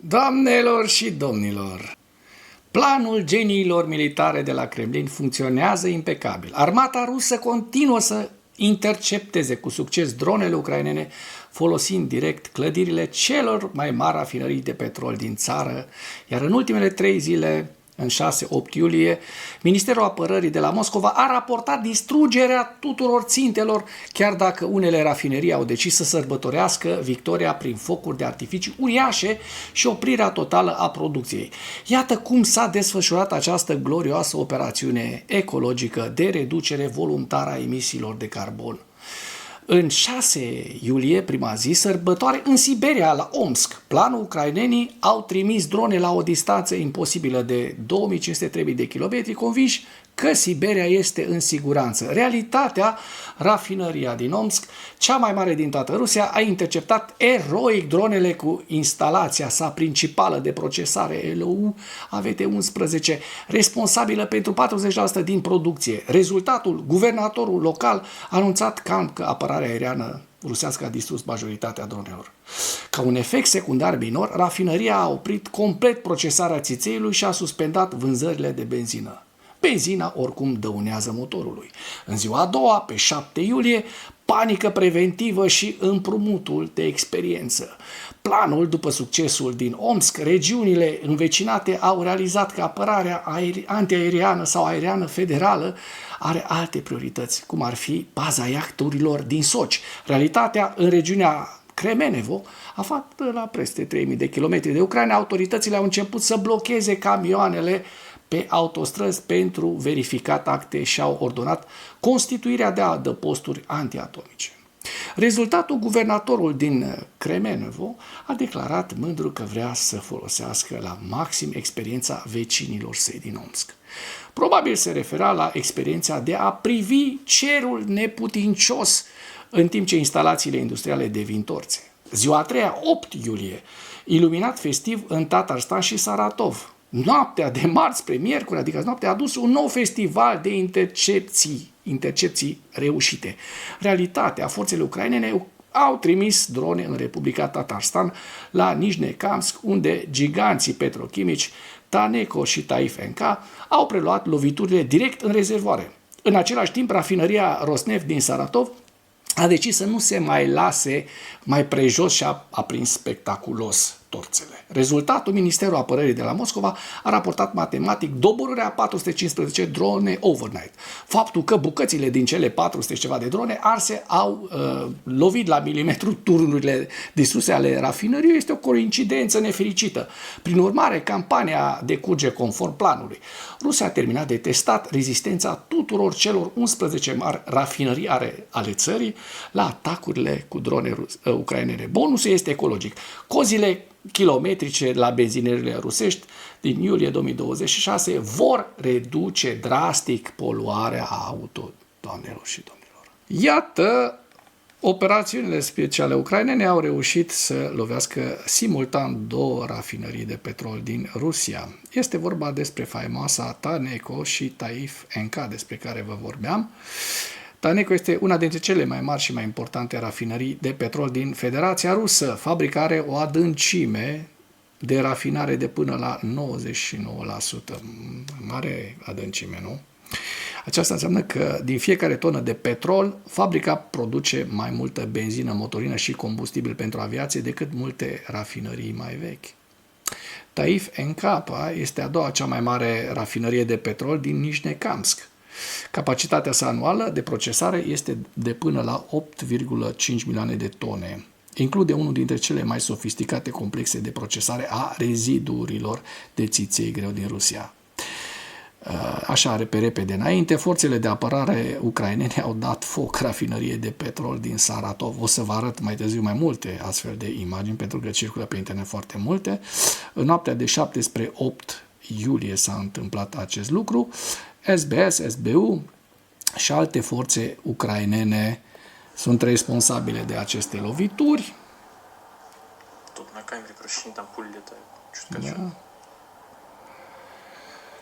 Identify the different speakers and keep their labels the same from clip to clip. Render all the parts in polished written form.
Speaker 1: Doamnelor și domnilor, planul geniilor militare de la Kremlin funcționează impecabil. Armata rusă continuă să intercepteze cu succes dronele ucrainene, folosind direct clădirile celor mai mari rafinării de petrol din țară, iar în ultimele 3 zile, în 6-8 iulie, Ministerul Apărării de la Moscova a raportat distrugerea tuturor țintelor, chiar dacă unele rafinerii au decis să sărbătorească victoria prin focuri de artificii uriașe și oprirea totală a producției. Iată cum s-a desfășurat această glorioasă operațiune ecologică de reducere voluntară a emisiilor de carbon. În 6 iulie, prima zi, sărbătoare în Siberia, la Omsk, planul ucrainenii au trimis drone la o distanță imposibilă de 2500-3000 de kilometri, convinși că Siberia este în siguranță. Realitatea, rafinăria din Omsk, cea mai mare din toată Rusia, a interceptat eroic dronele cu instalația sa principală de procesare LOU AVT-11, responsabilă pentru 40% din producție. Rezultatul, guvernatorul local a anunțat că apărarea aeriană rusească a distrus majoritatea dronelor. Ca un efect secundar minor, rafinăria a oprit complet procesarea țițeiului și a suspendat vânzările de benzină. Benzina oricum dăunează motorului. În ziua a doua, pe 7 iulie, panică preventivă și împrumutul de experiență. Planul, după succesul din Omsk, regiunile învecinate au realizat că apărarea antiaeriană sau aeriană federală are alte priorități, cum ar fi baza iahturilor din Soci. Realitatea, în regiunea Kremenevo, aflat la peste 3000 de kilometri de Ucraina, autoritățile au început să blocheze camioanele pe autostrăzi pentru verificat acte și au ordonat constituirea de adăposturi antiatomice. Rezultatul, guvernatorul din Kremenevo a declarat mândru că vrea să folosească la maxim experiența vecinilor săi din Omsk. Probabil se refera la experiența de a privi cerul neputincios în timp ce instalațiile industriale devin torțe. Ziua a treia, 8 iulie, iluminat festiv în Tatarstan și Saratov. Noaptea de marți spre miercuri, adică noaptea, a adus un nou festival de intercepții reușite. Realitatea, forțele ucrainene au trimis drone în Republica Tatarstan, la Nijnekamsk, unde giganții petrochimici Taneco și Taif NK au preluat loviturile direct în rezervoare. În același timp, rafinăria Rosneft din Saratov a decis să nu se mai lase mai prejos și a aprins spectaculos torțele. Rezultatul, Ministerul Apărării de la Moscova a raportat matematic doborârea 415 drone overnight. Faptul că bucățile din cele 400 ceva de drone arse au lovit la milimetru turnurile distruse ale rafinăriei este o coincidență nefericită. Prin urmare, campania decurge conform planului. Rusia a terminat de testat rezistența tuturor celor 11 mari rafinării ale țării la atacurile cu drone ucrainene. Bonusul este ecologic. Cozile kilometrice la benzinările rusești din iulie 2026 vor reduce drastic poluarea auto, doamnelor și domnilor. Iată, operațiunile speciale ucrainene au reușit să lovească simultan 2 rafinării de petrol din Rusia. Este vorba despre faimoasa Taneco și Taif NK, despre care vă vorbeam. Taneco este una dintre cele mai mari și mai importante rafinării de petrol din Federația Rusă. Fabrica are o adâncime de rafinare de până la 99%. Mare adâncime, nu? Aceasta înseamnă că din fiecare tonă de petrol, fabrica produce mai multă benzină, motorină și combustibil pentru aviație decât multe rafinării mai vechi. Taif NK este a doua cea mai mare rafinărie de petrol din Nijnekamsk. Capacitatea sa anuală de procesare este de până la 8,5 milioane de tone. Include unul dintre cele mai sofisticate complexe de procesare a reziduurilor de țiței greu din Rusia. Așa, pe repede înainte, forțele de apărare ucrainene au dat foc rafinăriei de petrol din Saratov. O să vă arăt mai târziu mai multe astfel de imagini, pentru că circulă pe internet foarte multe. În noaptea de 7 spre 8 iulie s-a întâmplat acest lucru. SBS, SBU și alte forțe ucrainene sunt responsabile de aceste lovituri.
Speaker 2: Тут на камере прощения там пули летают. Чуть
Speaker 1: Da.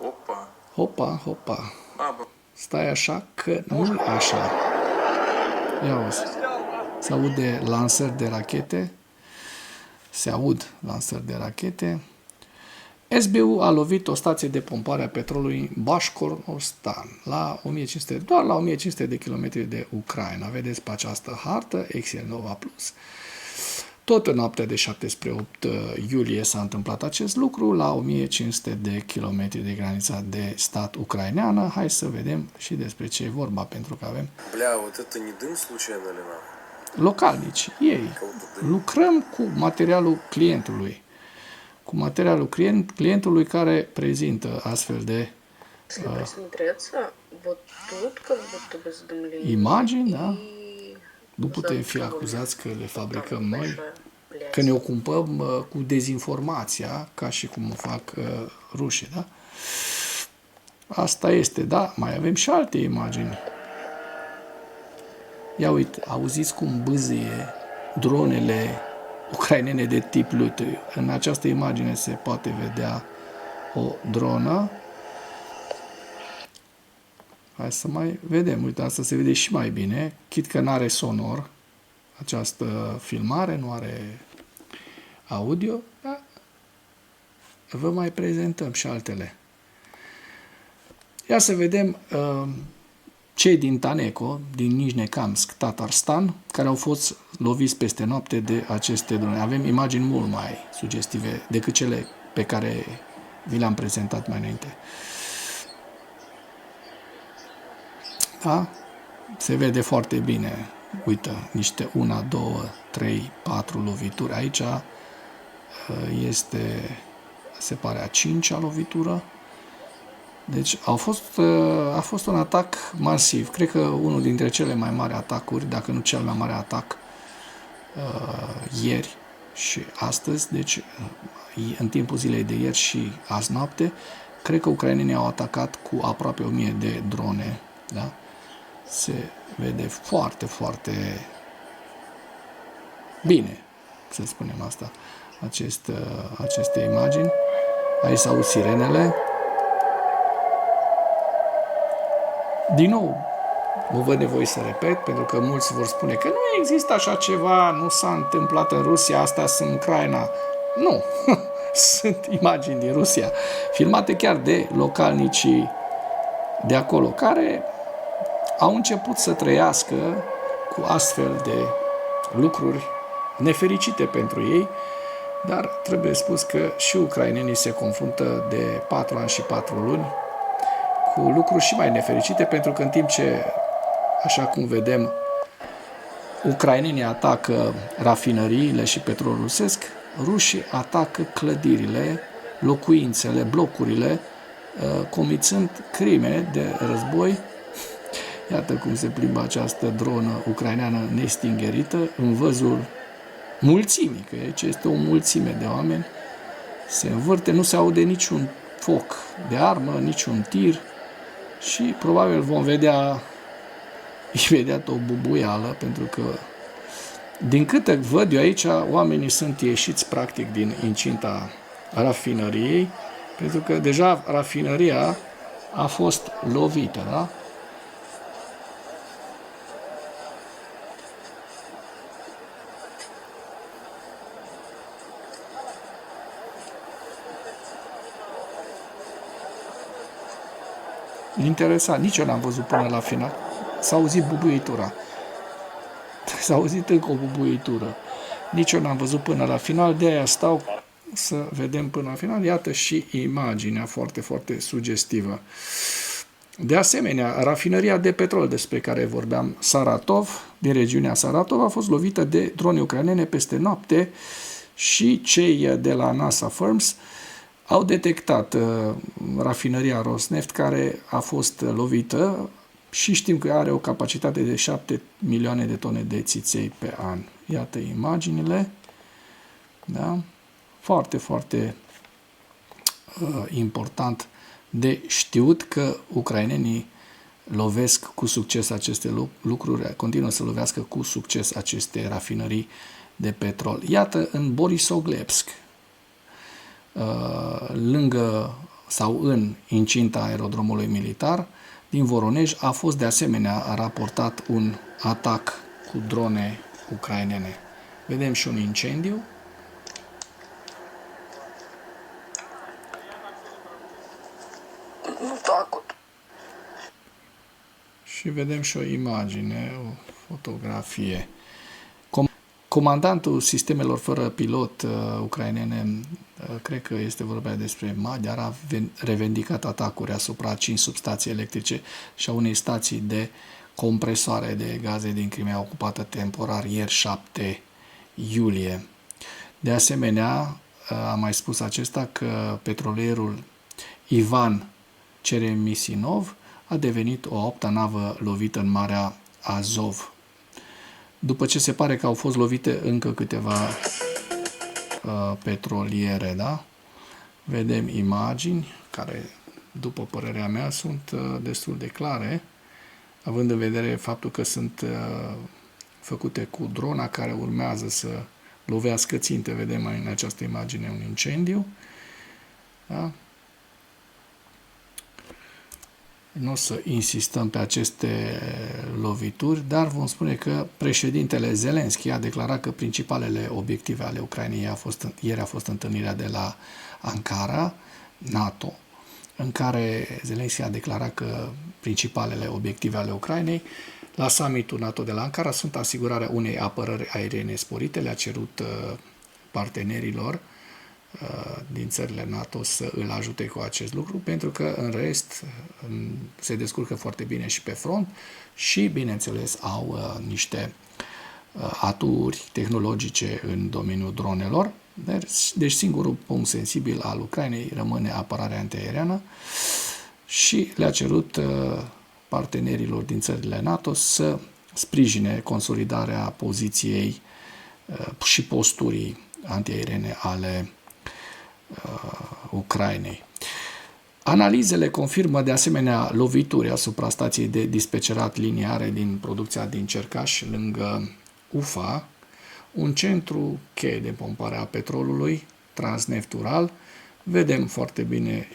Speaker 2: Опа.
Speaker 1: Hopa, hopa.
Speaker 2: Баба.
Speaker 1: Stai așa că nu așa. Ia uzi. Se aude lansări de rachete. se aud lansări de rachete. SBU a lovit o stație de pompare a petrolului în Bashkortostan, doar la 1500 de kilometri de Ucraina. Vedeți pe această hartă, Excel Nova Plus. Tot în noaptea de 7 spre 8 iulie s-a întâmplat acest lucru, la 1500 de kilometri de granița de stat ucraineană. Hai să vedem și despre ce e vorba, pentru că avem
Speaker 3: Бля, вот это не дым случайно ли нахуй?
Speaker 1: localnici, ei. Lucrăm cu materialul clientului. Cu materialul clientului care prezintă astfel de
Speaker 4: Если присмотреться, вот тут как будто бы задымление.
Speaker 1: imagini, da?
Speaker 4: И
Speaker 1: Nu putem fi acuzați că le fabricăm noi, că ne ocupăm cu dezinformația, ca și cum o fac rușii, da? Asta este, da? Mai avem și alte imagini. Ia uite, auziți cum bâzie dronele ucrainene de tip Lutu. În această imagine se poate vedea o dronă. Hai să mai vedem. Uite, asta se vede și mai bine. Chit că n-are sonor această filmare, nu are audio, dar vă mai prezentăm și altele. Ia să vedem cei din Taneco, din Nijnekamsk, Tatarstan, care au fost loviți peste noapte de aceste drone. Avem imagini mult mai sugestive decât cele pe care vi le-am prezentat mai înainte. Da? Se vede foarte bine. Uită, niște 1, 2, 3, 4 lovituri. Aici este, se pare, a 5-a lovitură. Deci a fost un atac masiv. Cred că unul dintre cele mai mari atacuri, dacă nu cel mai mare atac ieri și astăzi, deci în timpul zilei de ieri și azi noapte, cred că ucrainenii au atacat cu aproape 1000 de drone. Da? Se vede foarte, foarte bine, să spunem asta, aceste imagini. Aici s-aud sirenele. Din nou, mă văd nevoie să repet, pentru că mulți vor spune că nu există așa ceva, nu s-a întâmplat în Rusia, astea sunt în Ucraina. Nu, sunt imagini din Rusia, filmate chiar de localnicii de acolo, care au început să trăiască cu astfel de lucruri nefericite pentru ei, dar trebuie spus că și ucrainenii se confruntă de 4 ani și 4 luni cu lucruri și mai nefericite, pentru că în timp ce, așa cum vedem, ucrainenii atacă rafinăriile și petrolul rusesc, rușii atacă clădirile, locuințele, blocurile, comițând crime de război. Iată cum se plimbă această dronă ucraineană nestingerită în văzul mulțimii, că aici este o mulțime de oameni. Se învârte, nu se aude niciun foc de armă, niciun tir și probabil vom vedea imediat o bubuială, pentru că din câte văd eu aici, oamenii sunt ieșiți practic din incinta rafinăriei, pentru că deja rafinăria a fost lovită, da? Interesant, nici eu n-am văzut până la final. S-a auzit bubuitura. S-a auzit încă o bubuitură. Nici eu n-am văzut până la final, de aia stau să vedem până la final. Iată și imaginea foarte, foarte sugestivă. De asemenea, rafinăria de petrol despre care vorbeam, Saratov, din regiunea Saratov, a fost lovită de drone ucrainene peste noapte și cei de la NASA Firms au detectat rafinăria Rosneft, care a fost lovită și știm că are o capacitate de 7 milioane de tone de țiței pe an. Iată imaginile. Da? Foarte, foarte important de știut că ucrainenii lovesc cu succes aceste lucruri, continuă să lovească cu succes aceste rafinării de petrol. Iată, în Borisoglepsk, lângă sau în incinta aerodromului militar din Voronej, a fost de asemenea raportat un atac cu drone ucrainene. Vedem și un incendiu.
Speaker 4: Ну так вот.
Speaker 1: Și vedem și o imagine, o fotografie. Comandantul sistemelor fără pilot ucrainene, cred că este vorba despre Magyar, a revendicat atacuri asupra 5 substații electrice și a unei stații de compresoare de gaze din Crimea ocupată temporar ieri 7 iulie. De asemenea, am mai spus acesta că petrolierul Ivan Ceremisinov a devenit o 8-a navă lovită în Marea Azov. După ce se pare că au fost lovite încă câteva petroliere, da? Vedem imagini care, după părerea mea, sunt destul de clare, având în vedere faptul că sunt făcute cu drona care urmează să lovească ținte. Vedem în această imagine un incendiu. Da? Nu o să insistăm pe aceste lovituri, dar vom spune că președintele Zelenski a declarat că principalele obiective ale Ucrainei ieri a fost întâlnirea de la Ankara, NATO, în care Zelenski a declarat că principalele obiective ale Ucrainei la summitul NATO de la Ankara sunt asigurarea unei apărări aeriene sporite. Le-a cerut partenerilor din țările NATO să îl ajute cu acest lucru, pentru că în rest se descurcă foarte bine și pe front și, bineînțeles, au niște aturi tehnologice în domeniul dronelor. Deci singurul punct sensibil al Ucrainei rămâne apărarea antiaeriană și le-a cerut partenerilor din țările NATO să sprijine consolidarea poziției și posturii antiaeriene ale Ucrainei. Analizele confirmă de asemenea lovituri asupra stației de dispecerat liniare din producția din Cercaș, lângă Ufa, un centru cheie de pompare a petrolului transneftural. Vedem foarte bine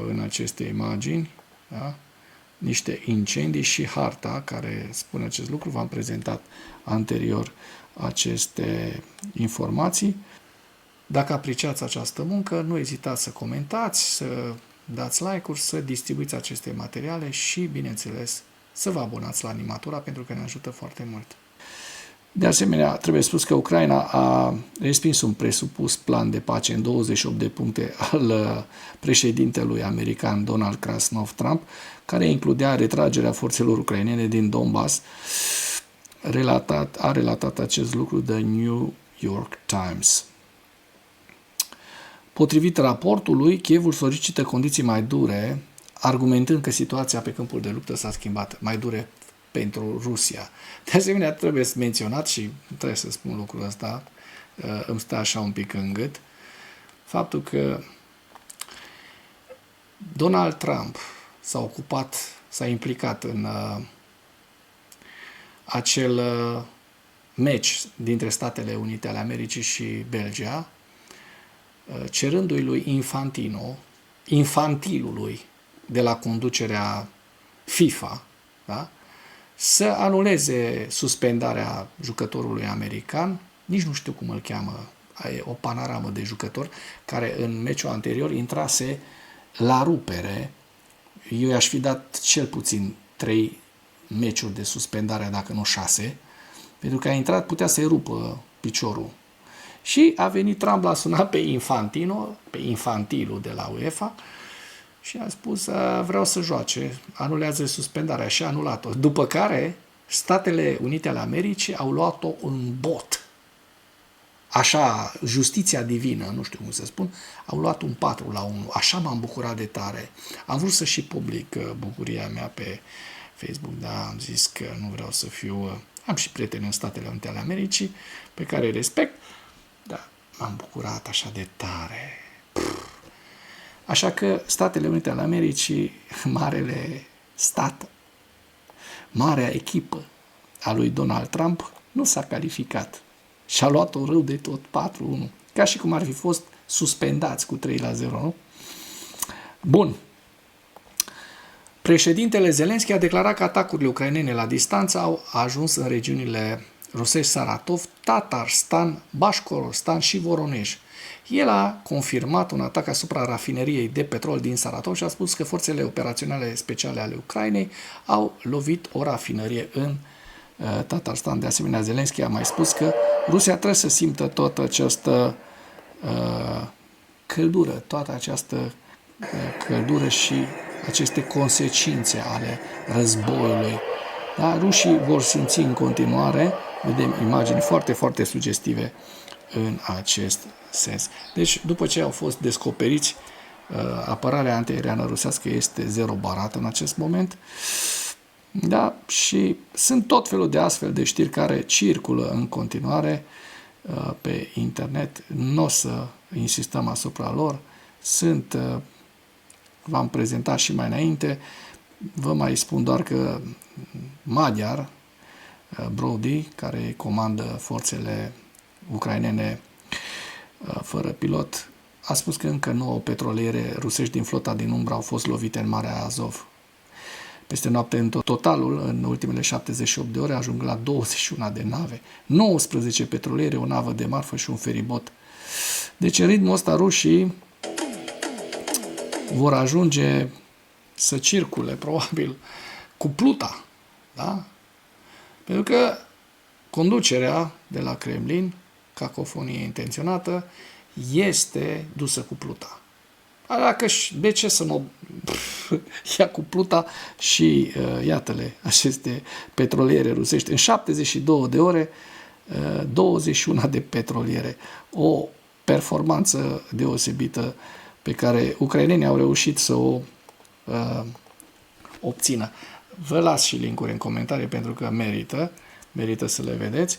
Speaker 1: în aceste imagini, da? Niște incendii și harta care spune acest lucru. V-am prezentat anterior aceste informații. Dacă apreciați această muncă, nu ezitați să comentați, să dați like-uri, să distribuiți aceste materiale și, bineînțeles, să vă abonați la Animatura, pentru că ne ajută foarte mult. De asemenea, trebuie spus că Ucraina a respins un presupus plan de pace în 28 de puncte al președintelui american Donald Trump, care includea retragerea forțelor ucrainene din Donbass. A relatat acest lucru The New York Times. Potrivit raportului, Kievul solicită condiții mai dure, argumentând că situația pe câmpul de luptă s-a schimbat, mai dure pentru Rusia. De asemenea, trebuie să menționat și trebuie să spun lucrul ăsta, îmi stă așa un pic în gât, faptul că Donald Trump s-a implicat în acel meci dintre Statele Unite ale Americii și Belgia, cerându-i lui infantilului de la conducerea FIFA, da? Să anuleze suspendarea jucătorului american, nici nu știu cum îl cheamă, e o panoramă de jucător, care în meciul anterior intrase la rupere. Eu i-aș fi dat cel puțin 3 meciuri de suspendare, dacă nu 6, pentru că a intrat, putea să-i rupă piciorul. Și a venit Trump, l-a sunat pe infantilul de la UEFA și a spus, vreau să joace, anulează suspendarea, și a anulat-o. După care Statele Unite ale Americii au luat-o în bot. Așa, justiția divină, nu știu cum să spun, au luat un 4-1. Așa m-am bucurat de tare. Am vrut să și public bucuria mea pe Facebook, dar am zis că nu vreau să fiu... Am și prieteni în Statele Unite ale Americii, pe care îi respect, dar m-am bucurat așa de tare. Așa că Statele Unite ale Americii, marele stat, marea echipă a lui Donald Trump, nu s-a calificat. Și-a luat-o rău de tot, 4-1. Ca și cum ar fi fost suspendați cu 3-0, nu? Bun. Președintele Zelenski a declarat că atacurile ucrainene la distanță au ajuns în regiunile rusești Saratov, Tatarstan, Bașkorostan și Voronej. El a confirmat un atac asupra rafineriei de petrol din Saratov și a spus că forțele operaționale speciale ale Ucrainei au lovit o rafinerie în Tatarstan. De asemenea, Zelenski a mai spus că Rusia trebuie să simtă toată această căldură, toată această căldură și aceste consecințe ale războiului. Da? Rușii vor simți în continuare, vedem imagini foarte, foarte sugestive în acest sens. Deci, după ce au fost descoperiți, apărarea antiaeriană rusească este zero barată în acest moment. Da? Și sunt tot felul de astfel de știri care circulă în continuare pe internet. Nu o să insistăm asupra lor. Sunt, v-am prezentat și mai înainte, vă mai spun doar că Magyar Brody, care comandă forțele ucrainene fără pilot, a spus că încă 9 petroliere rusești din flota din umbră au fost lovite în Marea Azov. Peste noapte, în totalul, în ultimele 78 de ore, ajung la 21 de nave, 19 petroliere, o navă de marfă și un feribot. Deci, în ritmul ăsta, rușii vor ajunge să circule, probabil, cu pluta. Da? Pentru că conducerea de la Kremlin, cacofonie intenționată, este dusă cu pluta. Dacă, de ce să mă ia cu pluta și iată-le, aceste petroliere rusești. În 72 de ore, 21 de petroliere. O performanță deosebită pe care ucrainenii au reușit să o obțină. Vă las și link-uri în comentarii pentru că merită să le vedeți.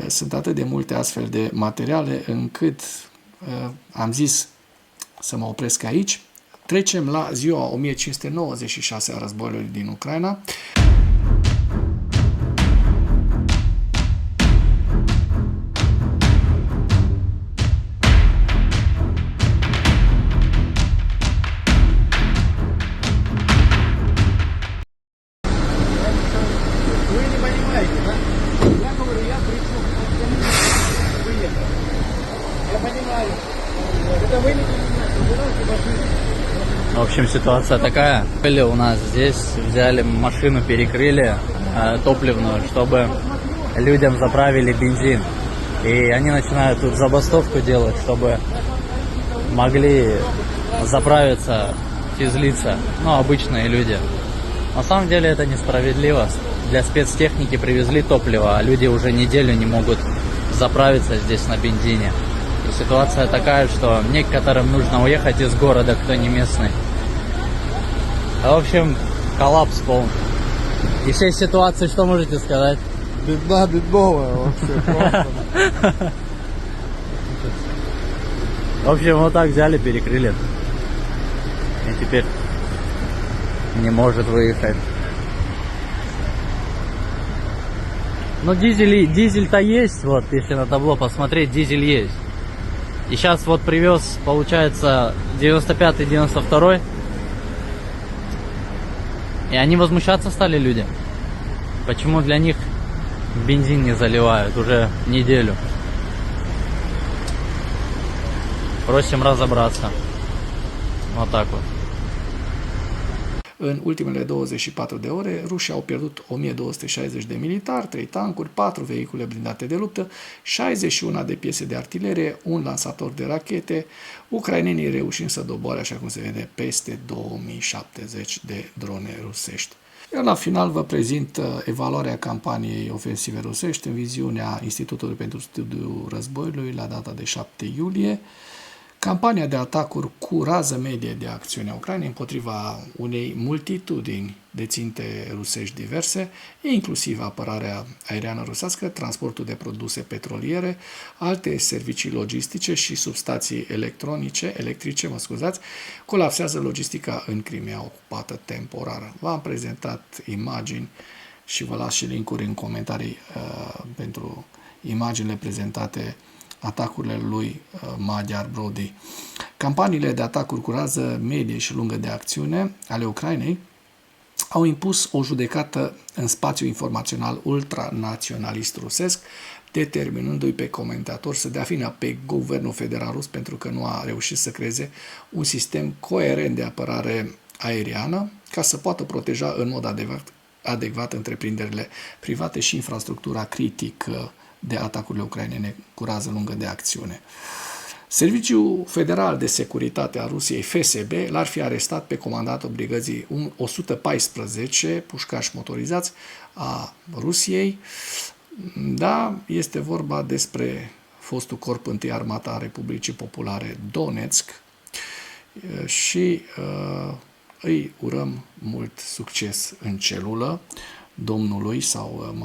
Speaker 1: Sunt atât de multe astfel de materiale încât am zis să mă opresc aici. Trecem la ziua 1596 a războiului din Ucraina.
Speaker 5: В общем, ситуация такая. Были у нас здесь, взяли машину, перекрыли топливную, чтобы людям заправили бензин. И они начинают тут забастовку делать, чтобы могли заправиться физлица, ну, обычные люди. На самом деле это несправедливо. Для спецтехники привезли топливо, а люди уже неделю не могут заправиться здесь на бензине. И ситуация такая, что некоторым нужно уехать из города, кто не местный. В общем, коллапс полный. И всей ситуации что можете сказать?
Speaker 6: Беда бедовая вообще просто.
Speaker 5: В общем, вот так взяли, перекрыли. И теперь не может выехать. Но дизель-то есть, вот, если на табло посмотреть, дизель есть. И сейчас вот привез, получается, 95-й, 92-й. И они возмущаться стали, люди. Почему для них бензин не заливают уже неделю. Просим разобраться. Вот так вот.
Speaker 1: În ultimele 24 de ore, rușii au pierdut 1260 de militari, 3 tancuri, 4 vehicule blindate de luptă, 61 de piese de artilerie, un lansator de rachete, ucrainenii reușind să doboare, așa cum se vede, peste 2070 de drone rusești. Iar la final vă prezint evaluarea campaniei ofensive rusești în viziunea Institutului pentru Studiul Războiului la data de 7 iulie. Campania de atacuri cu rază medie de acțiune a Ucrainei împotriva unei multitudini de ținte rusești diverse, inclusiv apărarea aeriană rusească, transportul de produse petroliere, alte servicii logistice și substații electrice, colapsează logistica în Crimea ocupată temporar. V-am prezentat imagini și vă las și link-uri în comentarii pentru imaginile prezentate atacurile lui Magyar Brody. Campaniile de atacuri cu rază medie și lungă de acțiune ale Ucrainei au impus o judecată în spațiul informațional ultranaționalist rusesc, determinându-i pe comentator să dea vina pe guvernul federal rus pentru că nu a reușit să creeze un sistem coerent de apărare aeriană ca să poată proteja în mod adecvat întreprinderile private și infrastructura critică de atacurile ucrainene cu rază lungă de acțiune. Serviciul Federal de Securitate a Rusiei, FSB, l-ar fi arestat pe comandatul brigăzii 114 pușcași motorizați a Rusiei. Da, este vorba despre fostul corp întâi Armata Republicii Populare Donetsk și îi urăm mult succes în celulă domnului sau,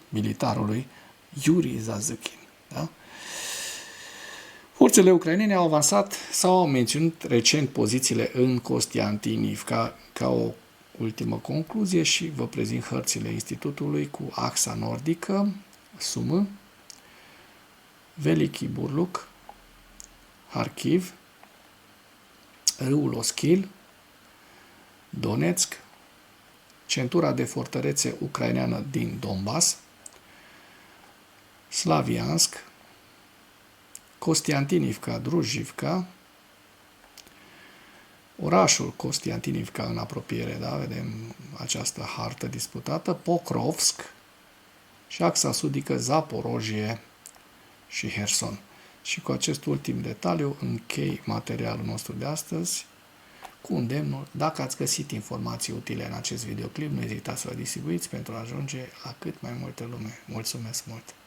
Speaker 1: militarului Yuri Zazukhin. Da? Forțele ucrainene au avansat sau au menținut recent pozițiile în Kostiantynivka ca o ultimă concluzie și vă prezint hărțile institutului cu axa nordică, Sumă, Veliki Burluk, Kharkiv, râul Oschil, Donetsk, centura de fortărețe ucraineană din Donbass, Slaviansk, Kostiantynivka, Druzhivka, orașul Kostiantynivka în apropiere, da? Vedem această hartă disputată, Pokrovsk și axa sudică Zaporojie și Herson. Și cu acest ultim detaliu închei materialul nostru de astăzi cu îndemnul, dacă ați găsit informații utile în acest videoclip, nu ezitați să vă distribuiți pentru a ajunge la cât mai multă lume. Mulțumesc mult!